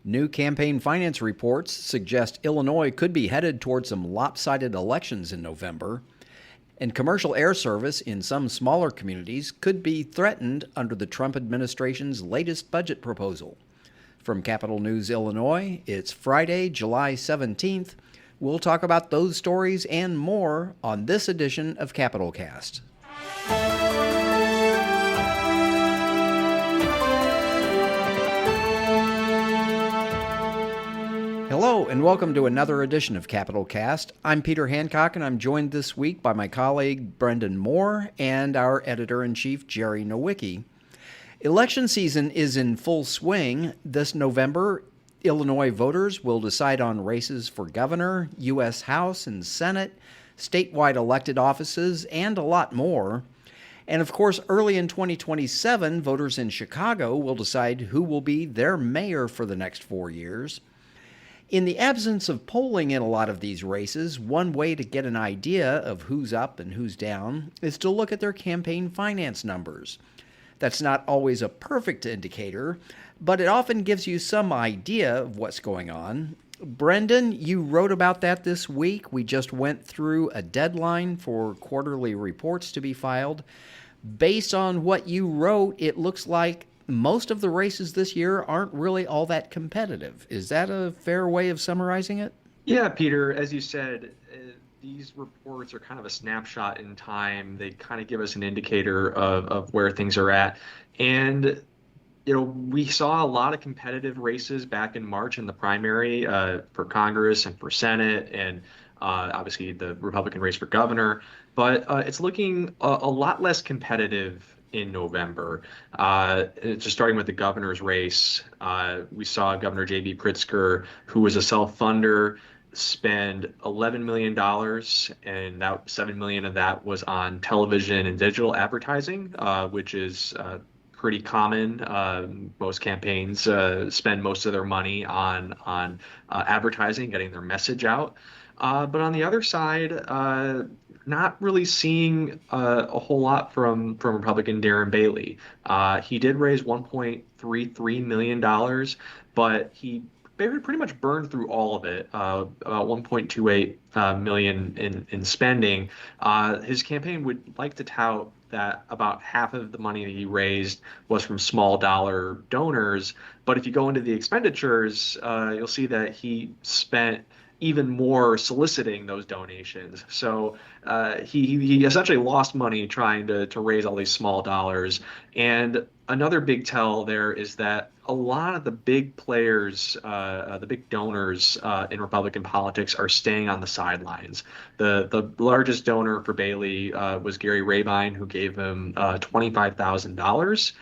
New campaign finance reports suggest Illinois could be headed toward some lopsided elections in November, and commercial air service in some smaller communities could be threatened under the Trump administration's latest budget proposal. From Capital News Illinois, it's Friday, July 17th. We'll talk about those stories and more on this edition of Capital Cast. Hello, and welcome to another edition of Capital Cast. I'm Peter Hancock, and I'm joined this week by my colleague Brenden Moore and our editor-in-chief Jerry Nowicki. Election season is in full swing. This November, Illinois voters will decide on races for governor, U.S. House and Senate, statewide elected offices, and a lot more. And of course, early in 2027, voters in Chicago will decide who will be their mayor for the next 4 years. In the absence of polling in a lot of these races, one way to get an idea of who's up and who's down is to look at their campaign finance numbers. That's not always a perfect indicator, but it often gives you some idea of what's going on. Brenden, you wrote about that this week. We just went through a deadline for quarterly reports to be filed. Based on what you wrote, it looks like most of the races this year aren't really all that competitive. Is that a fair way of summarizing it? Yeah, Peter, as you said, these reports are kind of a snapshot in time. They kind of give us an indicator of where things are at. And, we saw a lot of competitive races back in March in the primary for Congress and for Senate and obviously the Republican race for governor. But it's looking a lot less competitive in November. Just starting with the governor's race, we saw Governor J.B. Pritzker, who was a self-funder, spend $11 million, and that $7 million of that was on television and digital advertising, which is pretty common. Most campaigns spend most of their money on advertising, getting their message out. But on the other side, not really seeing a whole lot from Republican Darren Bailey. He did raise $1.33 million, but he pretty much burned through all of it, about $1.28 million in spending. His campaign would like to tout that about half of the money that he raised was from small dollar donors. But if you go into the expenditures, you'll see that he spent even more soliciting those donations. So he essentially lost money trying to raise all these small dollars. And another big tell there is that a lot of the big players, the big donors in Republican politics are staying on the sidelines. The largest donor for Bailey was Gary Rabine, who gave him $25,000.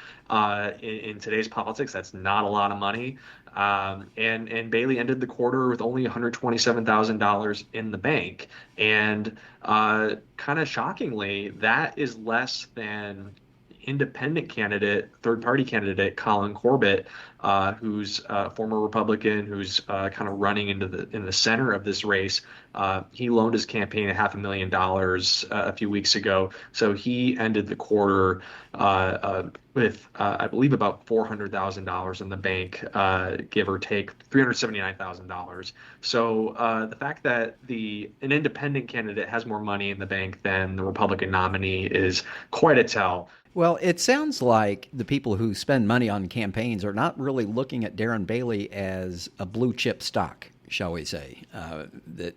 In today's politics, that's not a lot of money. And Bailey ended the quarter with only $127,000 in the bank. And kind of shockingly, that is less than independent candidate, third-party candidate Colin Corbett, who's a former Republican, who's kind of running in the center of this race. He loaned his campaign $500,000 a few weeks ago, so he ended the quarter with, I believe, about $400,000 in the bank, give or take $379,000. So the fact that an independent candidate has more money in the bank than the Republican nominee is quite a tell. Well, it sounds like the people who spend money on campaigns are not really looking at Darren Bailey as a blue chip stock, shall we say. That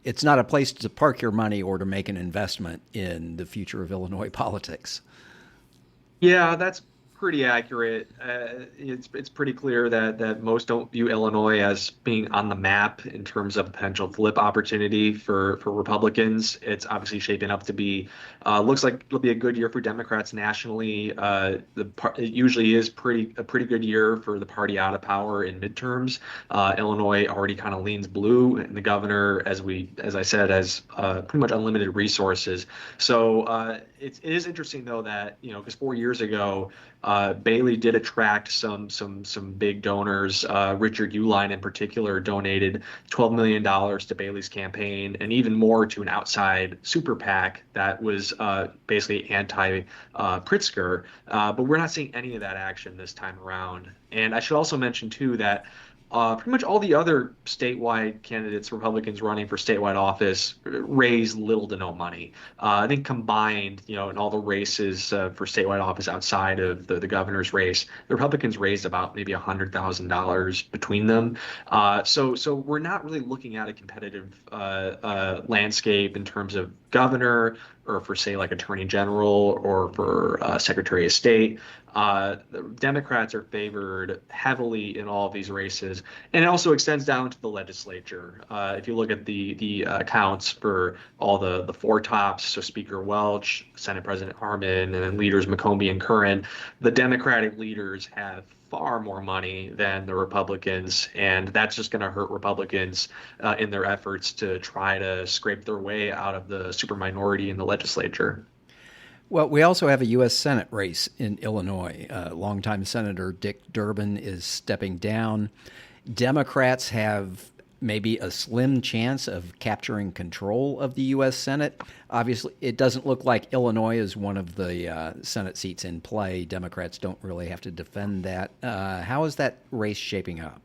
it's not a place to park your money or to make an investment in the future of Illinois politics. Yeah, that's pretty accurate. It's pretty clear that most don't view Illinois as being on the map in terms of potential flip opportunity for Republicans. It's obviously shaping up to be, looks like it'll be a good year for Democrats nationally. It usually is a pretty good year for the party out of power in midterms. Illinois already kind of leans blue, and the governor, as I said, has pretty much unlimited resources. So it is interesting though that because 4 years ago, Bailey did attract some big donors. Richard Uline in particular donated $12 million to Bailey's campaign, and even more to an outside super PAC that was basically anti Pritzker. But we're not seeing any of that action this time around. And I should also mention too that pretty much all the other statewide candidates, Republicans running for statewide office, raise little to no money. I think combined, in all the races for statewide office outside of the governor's race, the Republicans raised about maybe $100,000 between them. So we're not really looking at a competitive landscape in terms of governor or for say like attorney general or for secretary of state. The Democrats are favored heavily in all of these races, and it also extends down to the legislature. If you look at the accounts for all the four tops, so Speaker Welch, Senate President Harmon, and then leaders McCombie and Curran, the Democratic leaders have far more money than the Republicans, and that's just going to hurt Republicans in their efforts to try to scrape their way out of the superminority in the legislature. Well, we also have a U.S. Senate race in Illinois. Longtime Senator Dick Durbin is stepping down. Democrats have maybe a slim chance of capturing control of the U.S. Senate. Obviously, it doesn't look like Illinois is one of the Senate seats in play. Democrats don't really have to defend that. How is that race shaping up?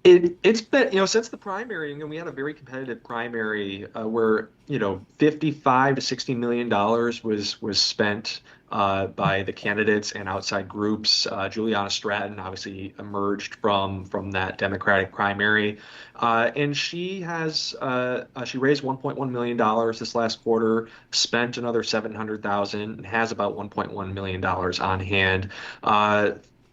It's been, since the primary, we had a very competitive primary where, 55 to $60 million was spent by the candidates and outside groups. Juliana Stratton obviously emerged from that Democratic primary, and she raised $1.1 million this last quarter, spent another $700,000, and has about $1.1 million on hand.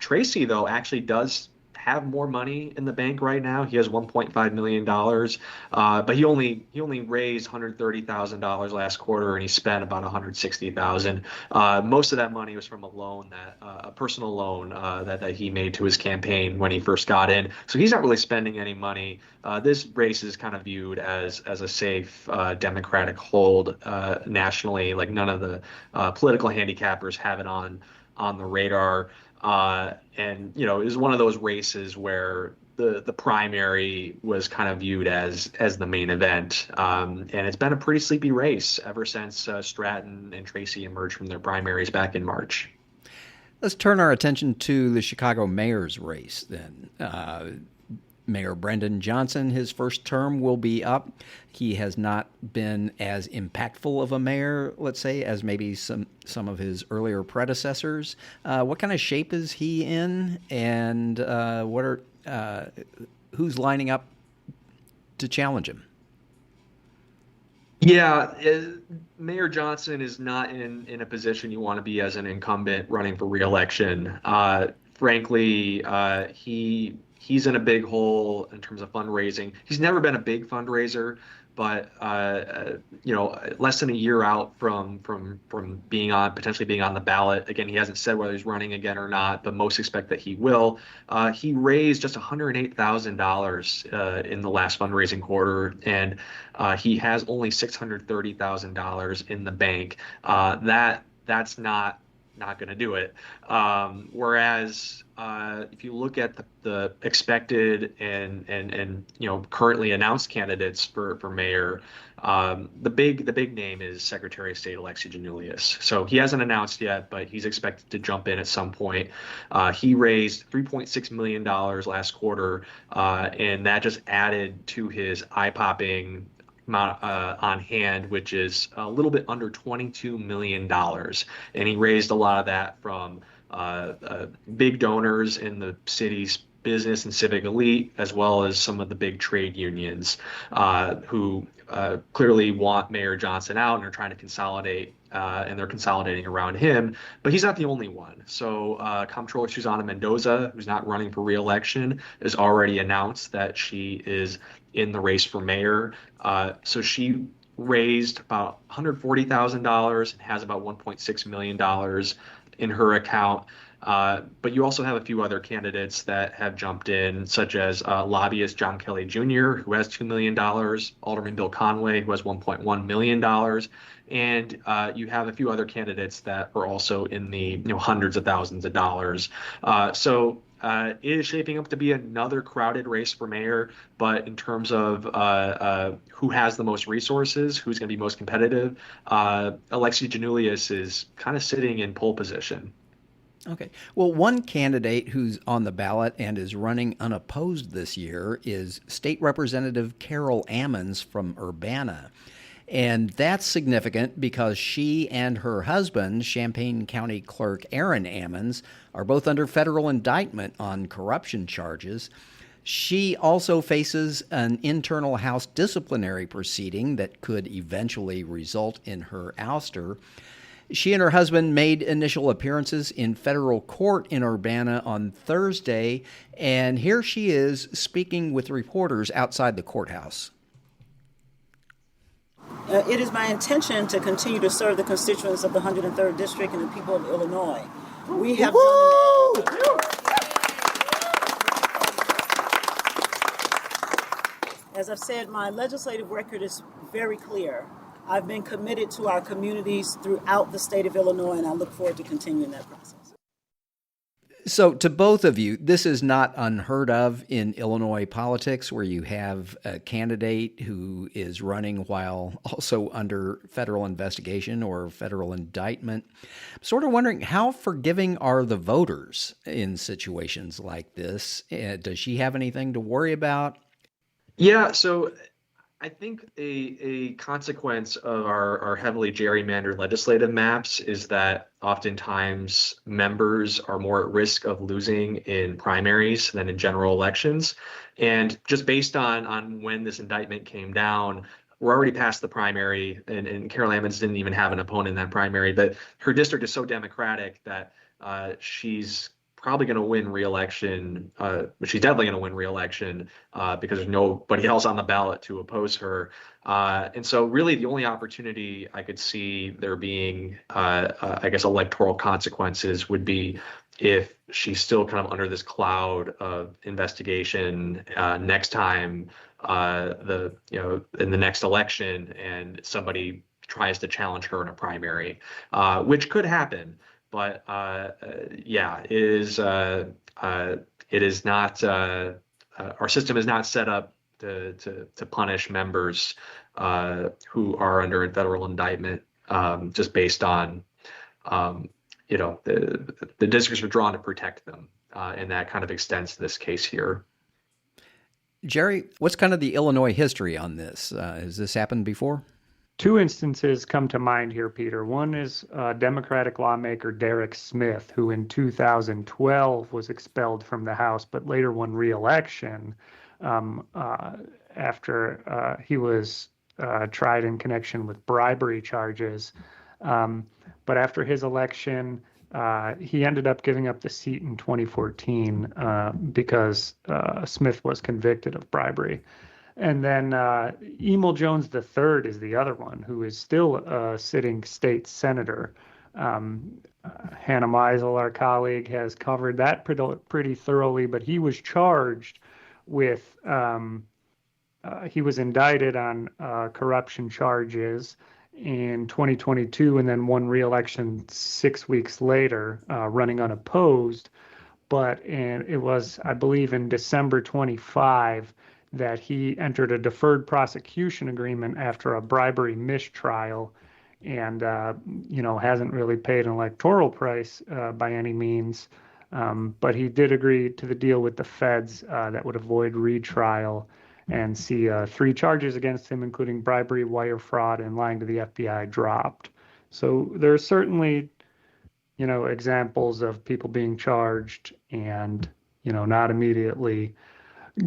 Tracy, though, actually does have more money in the bank right now. He has $1.5 million, but he only raised $130,000 last quarter, and he spent about $160,000. Most of that money was from a loan a personal loan that he made to his campaign when he first got in. So he's not really spending any money. This race is kind of viewed as a safe Democratic hold nationally. Like none of the political handicappers have it on the radar. And it was one of those races where the primary was kind of viewed as the main event. And it's been a pretty sleepy race ever since Stratton and Tracy emerged from their primaries back in March. Let's turn our attention to the Chicago mayor's race then. Mayor Brenden Johnson, his first term will be up. He has not been as impactful of a mayor, let's say, as maybe some of his earlier predecessors. What kind of shape is he in, and who's lining up to challenge him? Yeah, Mayor Johnson is not in a position you want to be as an incumbent running for re-election. Frankly, he's in a big hole in terms of fundraising. He's never been a big fundraiser, but less than a year out from potentially being on the ballot. Again, he hasn't said whether he's running again or not, but most expect that he will. He raised just $108,000 in the last fundraising quarter, and he has only $630,000 in the bank. That's not going to do it. Whereas if you look at the expected and currently announced candidates for mayor, the big name is Secretary of State Alexi Janulius. So he hasn't announced yet, but he's expected to jump in at some point. He raised $3.6 million last quarter, and that just added to his eye-popping amount on hand, which is a little bit under $22 million. And he raised a lot of that from big donors in the city's business and civic elite, as well as some of the big trade unions who clearly want Mayor Johnson out and are trying to consolidate, and they're consolidating around him. But he's not the only one. So Comptroller Susana Mendoza, who's not running for re-election, has already announced that she is in the race for mayor. So she raised about $140,000 and has about $1.6 million in her account. But you also have a few other candidates that have jumped in, such as lobbyist John Kelly Jr., who has $2 million, Alderman Bill Conway, who has $1.1 million, and you have a few other candidates that are also in the hundreds of thousands of dollars. It is shaping up to be another crowded race for mayor, but in terms of who has the most resources, who's going to be most competitive, Alexi Janulius is kind of sitting in pole position. Okay. Well, one candidate who's on the ballot and is running unopposed this year is State Representative Carol Ammons from Urbana. And that's significant because she and her husband, Champaign County Clerk Aaron Ammons, are both under federal indictment on corruption charges. She also faces an internal House disciplinary proceeding that could eventually result in her ouster. She and her husband made initial appearances in federal court in Urbana on Thursday, and here she is speaking with reporters outside the courthouse. It is my intention to continue to serve the constituents of the 103rd District and the people of Illinois. We have done As I've said, my legislative record is very clear. I've been committed to our communities throughout the state of Illinois, and I look forward to continuing that process. So, to both of you, this is not unheard of in Illinois politics, where you have a candidate who is running while also under federal investigation or federal indictment. I'm sort of wondering, how forgiving are the voters in situations like this? Does she have anything to worry about? Yeah, so I think a consequence of our heavily gerrymandered legislative maps is that oftentimes members are more at risk of losing in primaries than in general elections. And just based on when this indictment came down, we're already past the primary, and Carol Ammons didn't even have an opponent in that primary, but her district is so Democratic that she's probably going to win re-election, but she's definitely going to win re-election because there's nobody else on the ballot to oppose her. And so really the only opportunity I could see there being, I guess, electoral consequences would be if she's still kind of under this cloud of investigation next time, in the next election, and somebody tries to challenge her in a primary, which could happen. But it is not. Our system is not set up to punish members who are under a federal indictment just based on the districts are drawn to protect them, and that kind of extends to this case here. Jerry, what's kind of the Illinois history on this? Has this happened before? Two instances come to mind here, Peter. One is Democratic lawmaker Derek Smith, who in 2012 was expelled from the House, but later won re-election after he was tried in connection with bribery charges. But after his election, he ended up giving up the seat in 2014 because Smith was convicted of bribery. And then Emil Jones III is the other one, who is still a sitting state senator. Hannah Meisel, our colleague, has covered that pretty thoroughly, but he was charged with, he was indicted on corruption charges in 2022 and then won re-election 6 weeks later, running unopposed. But it was, I believe, in December 25 that he entered a deferred prosecution agreement after a bribery mistrial and, hasn't really paid an electoral price by any means. But he did agree to the deal with the feds that would avoid retrial and see 3 charges against him, including bribery, wire fraud, and lying to the FBI, dropped. So there are certainly, examples of people being charged and, not immediately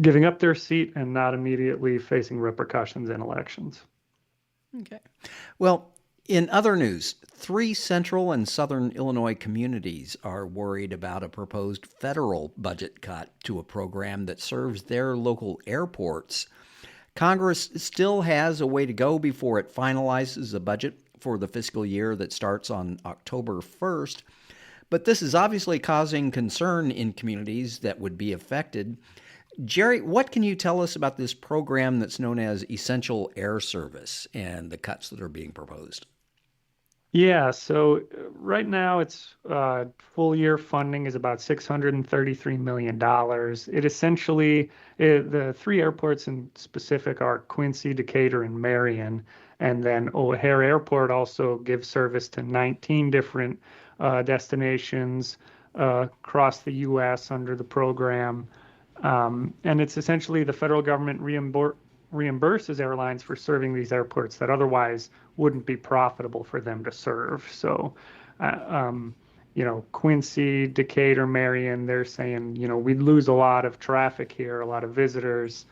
giving up their seat and not immediately facing repercussions in elections. Okay. Well, in other news, 3 central and southern Illinois communities are worried about a proposed federal budget cut to a program that serves their local airports. Congress still has a way to go before it finalizes a budget for the fiscal year that starts on October 1st. But this is obviously causing concern in communities that would be affected. Jerry, what can you tell us about this program that's known as Essential Air Service and the cuts that are being proposed? Yeah, so right now it's full year funding is about $633 million. It essentially, the three airports in specific are Quincy, Decatur, and Marion. And then O'Hare Airport also gives service to 19 different destinations across the U.S. under the program. And it's essentially the federal government reimburses airlines for serving these airports that otherwise wouldn't be profitable for them to serve. So, Quincy, Decatur, Marion, they're saying, we'd lose a lot of traffic here, a lot of visitors,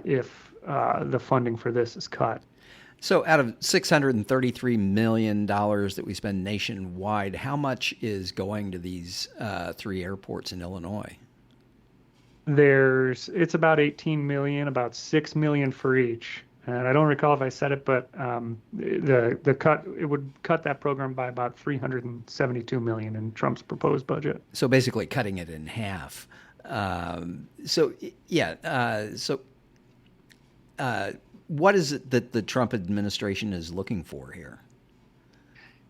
if the funding for this is cut. So out of $633 million that we spend nationwide, how much is going to these three airports in Illinois? It's about 18 million, about 6 million for each. And I don't recall if I said it, but the cut, it would cut that program by about 372 million in Trump's proposed budget. So basically cutting it in half. What is it that the Trump administration is looking for here?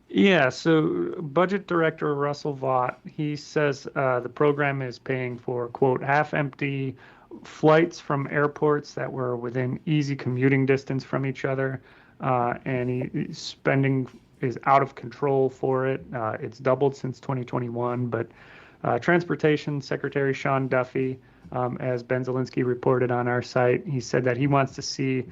Yeah, so Budget Director Russell Vought, he says the program is paying for, quote, half-empty flights from airports that were within easy commuting distance from each other, and spending is out of control for it. It's doubled since 2021, but Transportation Secretary Sean Duffy, as Ben Zielinski reported on our site, he said that he wants to see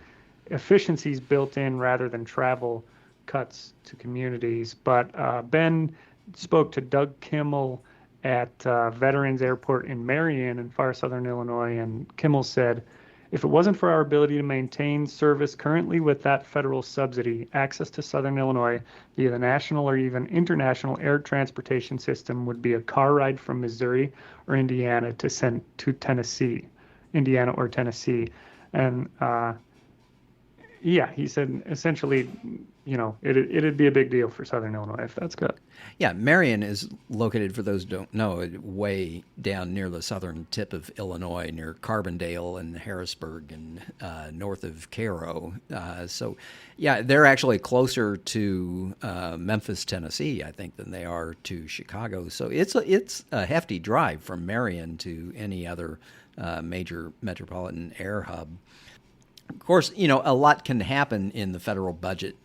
efficiencies built in rather than travel cuts to communities. But Ben spoke to Doug Kimmel at Veterans Airport in Marion in far southern Illinois, and Kimmel said, if it wasn't for our ability to maintain service currently with that federal subsidy, access to southern Illinois via the national or even international air transportation system would be a car ride from Missouri or Indiana to Tennessee, Indiana or Tennessee. And he said essentially, it'd be a big deal for Southern Illinois if that's cut. Yeah, Marion is located, for those who don't know, way down near the southern tip of Illinois, near Carbondale and Harrisburg and north of Cairo. They're actually closer to Memphis, Tennessee, I think, than they are to Chicago. So it's a hefty drive from Marion to any other major metropolitan air hub. Of course, a lot can happen in the federal budget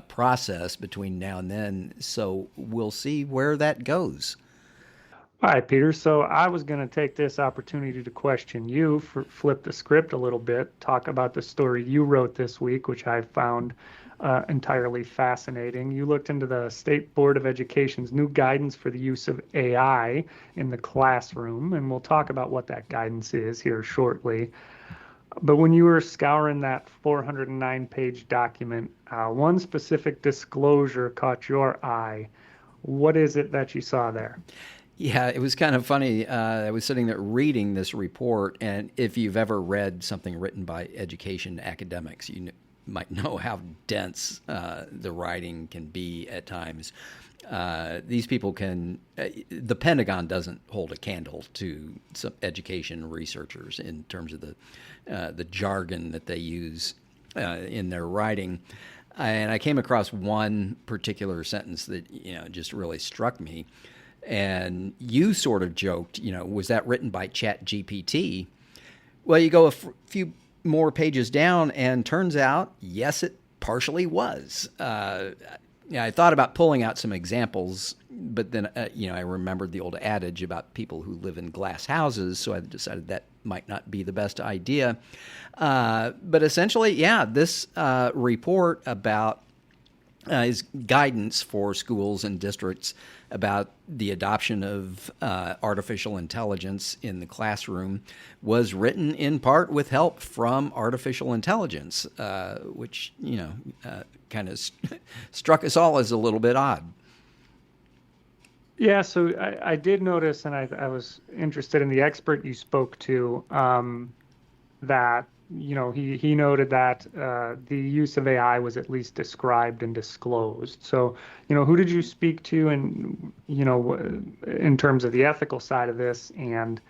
process between now and then, so we'll see where that goes. All right, Peter. So I was going to take this opportunity to question you, flip the script a little bit, talk about the story you wrote this week, which I found entirely fascinating. You looked into the State Board of Education's new guidance for the use of AI in the classroom, and we'll talk about what that guidance is here shortly. But when you were scouring that 409-page document, one specific disclosure caught your eye. What is it that you saw there? Yeah, it was kind of funny. I was sitting there reading this report, and if you've ever read something written by education academics, you might know how dense the writing can be at times. These people the Pentagon doesn't hold a candle to some education researchers in terms of the jargon that they use in their writing. And I came across one particular sentence that, just really struck me. And you sort of joked, was that written by ChatGPT? Well, you go a few more pages down and turns out, yes, it partially was. I thought about pulling out some examples, but then, I remembered the old adage about people who live in glass houses, so I decided that might not be the best idea. But essentially, this report about is guidance for schools and districts about the adoption of artificial intelligence in the classroom was written in part with help from artificial intelligence, which, kind of struck us all as a little bit odd. Yeah, so I did notice, and I was interested in the expert you spoke to, that he noted that the use of AI was at least described and disclosed. So, who did you speak to, and in terms of the ethical side of this, and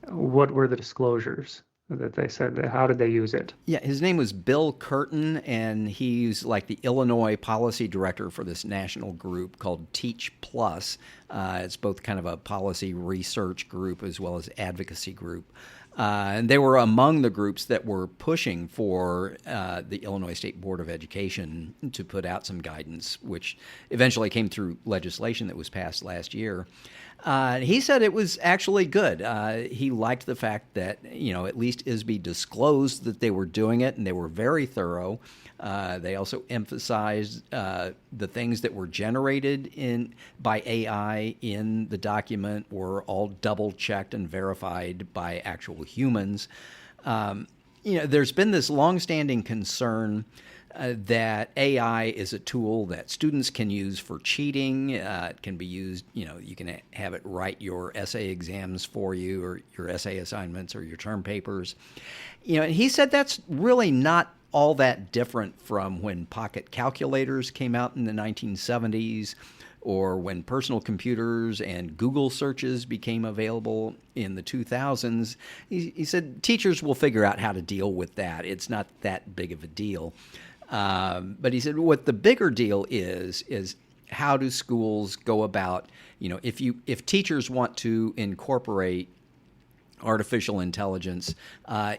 what were the disclosures that they said? How did they use it? Yeah, his name was Bill Curtin, and he's like the Illinois policy director for this national group called Teach Plus. It's both kind of a policy research group as well as advocacy group. And they were among the groups that were pushing for the Illinois State Board of Education to put out some guidance, which eventually came through legislation that was passed last year. He said it was actually good. He liked the fact that, at least ISB disclosed that they were doing it, and they were very thorough. They also emphasized the things that were generated by AI in the document were all double-checked and verified by actual humans. There's been this longstanding concern that AI is a tool that students can use for cheating. It can be used, you can have it write your essay exams for you, or your essay assignments, or your term papers. And he said that's really not all that different from when pocket calculators came out in the 1970s, or when personal computers and Google searches became available in the 2000s. He said teachers will figure out how to deal with that. It's not that big of a deal. But he said what the bigger deal is how do schools go about, if teachers want to incorporate artificial intelligence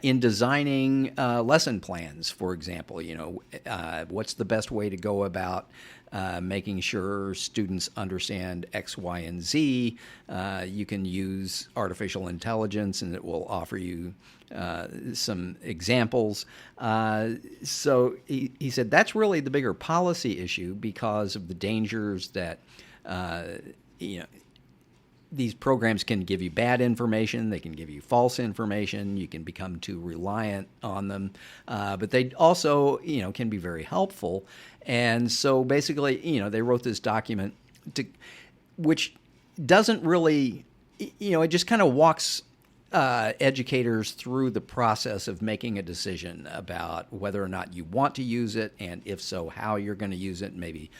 in designing lesson plans, for example. What's the best way to go about making sure students understand X, Y, and Z? You can use artificial intelligence, and it will offer you some examples. So he said that's really the bigger policy issue because of the dangers that, these programs can give you bad information. They can give you false information. You can become too reliant on them. But they also, can be very helpful. And so basically, they wrote this document which doesn't really, it just kind of walks educators through the process of making a decision about whether or not you want to use it, and if so, how you're going to use it, maybe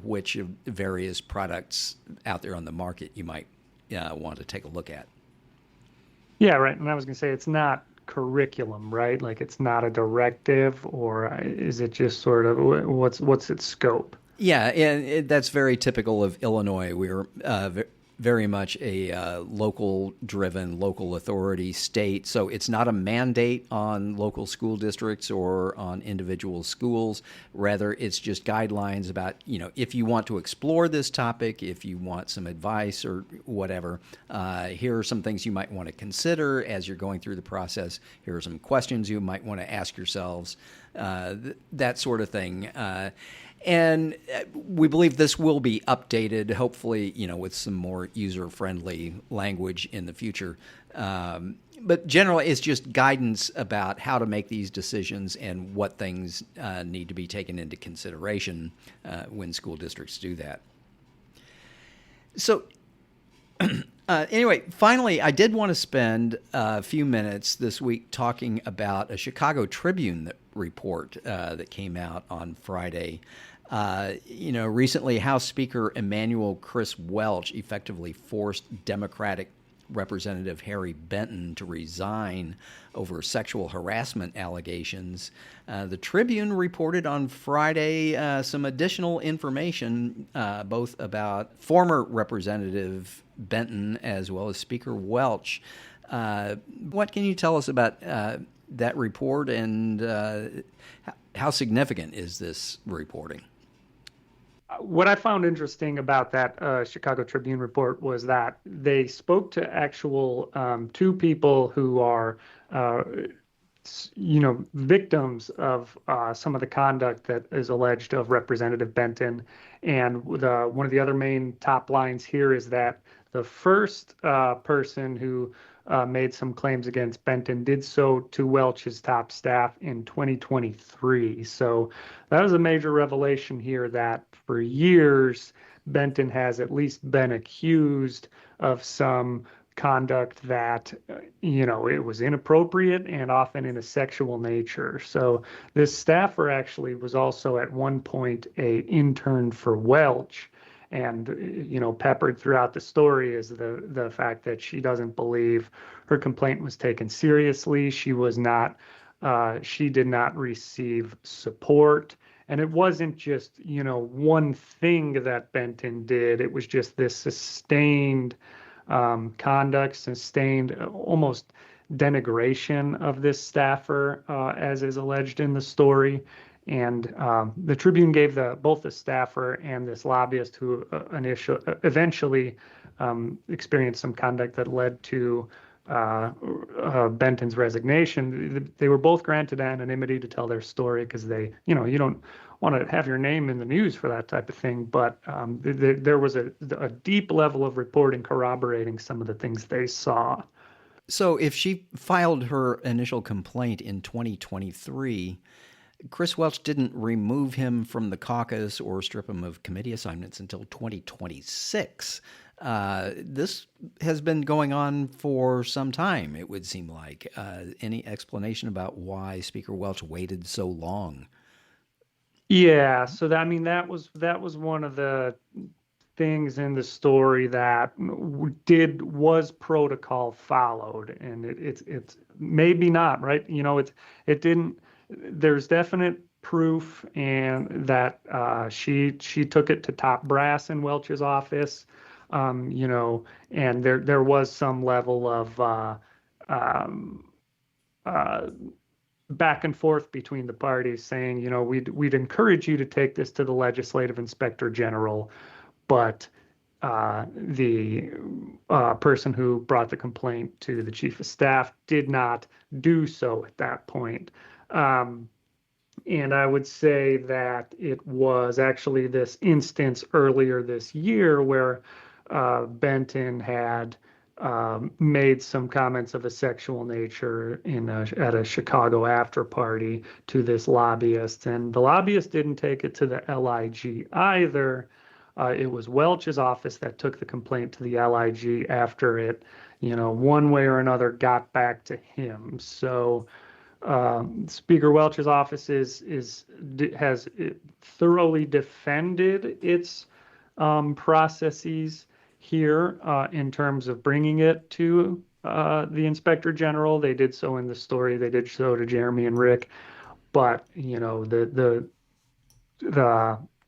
which of the various products out there on the market you might want to take a look at. Yeah, right. And I was going to say it's not curriculum, right? Like it's not a directive, or is it just sort of what's its scope? Yeah, and that's very typical of Illinois. We're very much a local-driven, local authority state. So it's not a mandate on local school districts or on individual schools. Rather, it's just guidelines about, if you want to explore this topic, if you want some advice or whatever, here are some things you might want to consider as you're going through the process. Here are some questions you might want to ask yourselves, that sort of thing. And we believe this will be updated, hopefully, with some more user-friendly language in the future. But generally, it's just guidance about how to make these decisions and what things need to be taken into consideration when school districts do that. So anyway, finally, I did want to spend a few minutes this week talking about a Chicago Tribune report that came out on Friday. Recently, House Speaker Emanuel Chris Welch effectively forced Democratic Representative Harry Benton to resign over sexual harassment allegations. The Tribune reported on Friday some additional information, both about former Representative Benton as well as Speaker Welch. What can you tell us about that report, and how significant is this reporting? What I found interesting about that Chicago Tribune report was that they spoke to actual two people who are, victims of some of the conduct that is alleged of Representative Benton. And one of the other main top lines here is that the first person who made some claims against Benton did so to Welch's top staff in 2023. So that was a major revelation here, that for years Benton has at least been accused of some conduct that, it was inappropriate and often in a sexual nature. So this staffer actually was also at one point a intern for Welch. And, peppered throughout the story is the fact that she doesn't believe her complaint was taken seriously. She did not receive support. And it wasn't just, one thing that Benton did. It was just this sustained conduct, sustained almost denigration of this staffer, as is alleged in the story. And the Tribune gave both the staffer and this lobbyist, who eventually experienced some conduct that led to Benton's resignation. They were both granted anonymity to tell their story because you don't want to have your name in the news for that type of thing. But there was a deep level of reporting corroborating some of the things they saw. So if she filed her initial complaint in 2023, Chris Welch didn't remove him from the caucus or strip him of committee assignments until 2026. This has been going on for some time, it would seem like. Any explanation about why Speaker Welch waited so long? Yeah, so that was one of the things in the story that was protocol followed, and it's maybe not, right? It didn't. There's definite proof and that she took it to top brass in Welch's office, and there was some level of back and forth between the parties saying, we'd encourage you to take this to the legislative inspector general, but the person who brought the complaint to the chief of staff did not do so at that point. And I would say that it was actually this instance earlier this year where Benton had made some comments of a sexual nature at a Chicago after party to this lobbyist, and the lobbyist didn't take it to the LIG either. It was Welch's office that took the complaint to the LIG after it, one way or another got back to him. So Speaker Welch's office has thoroughly defended its processes here in terms of bringing it to the Inspector General. They did so in the story. They did so to Jeremy and Rick. But, the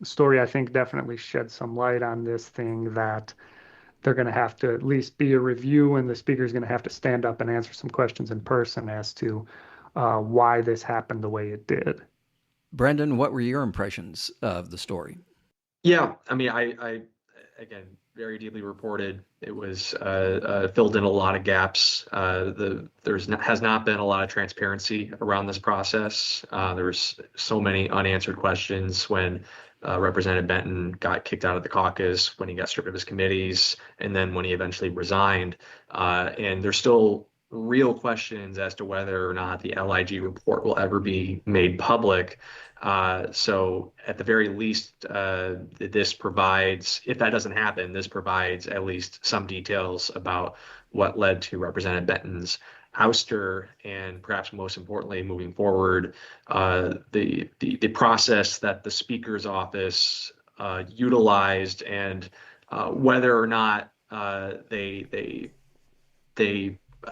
story, I think, definitely shed some light on this thing that they're going to have to at least be a review, and the speaker's going to have to stand up and answer some questions in person as to why this happened the way it did. Brenden, what were your impressions of the story? Yeah, I again, very deeply reported. It was filled in a lot of gaps. Has not been a lot of transparency around this process. There's so many unanswered questions when Representative Benton got kicked out of the caucus, when he got stripped of his committees, and then when he eventually resigned. And there's still real questions as to whether or not the LIG report will ever be made public. So at the very least, this provides, if that doesn't happen, this provides at least some details about what led to Representative Benton's ouster, and perhaps most importantly, moving forward, the process that the Speaker's office utilized, and whether or not they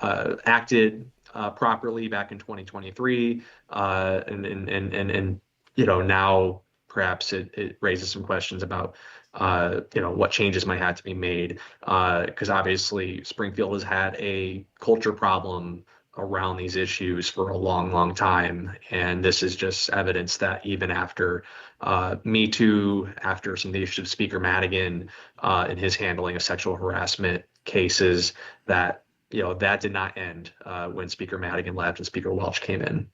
acted properly back in 2023, and now perhaps it raises some questions about what changes might have to be made, because obviously Springfield has had a culture problem around these issues for a long time, and this is just evidence that even after Me Too, after some of the issues of Speaker Madigan in his handling of sexual harassment cases, that that did not end when Speaker Madigan left and Speaker Welch came in.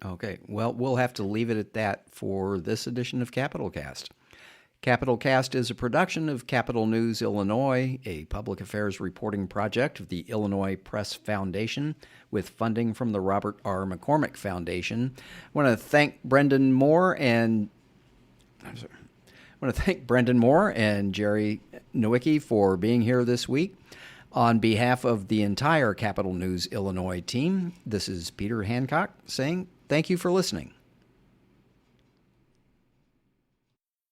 Okay, well, we'll have to leave it at that for this edition of Capital Cast. Capital Cast is a production of Capital News Illinois, a public affairs reporting project of the Illinois Press Foundation with funding from the Robert R. McCormick Foundation. I want to thank Brenden Moore and Jerry Nowicki for being here this week. On behalf of the entire Capital News Illinois team, this is Peter Hancock saying thank you for listening.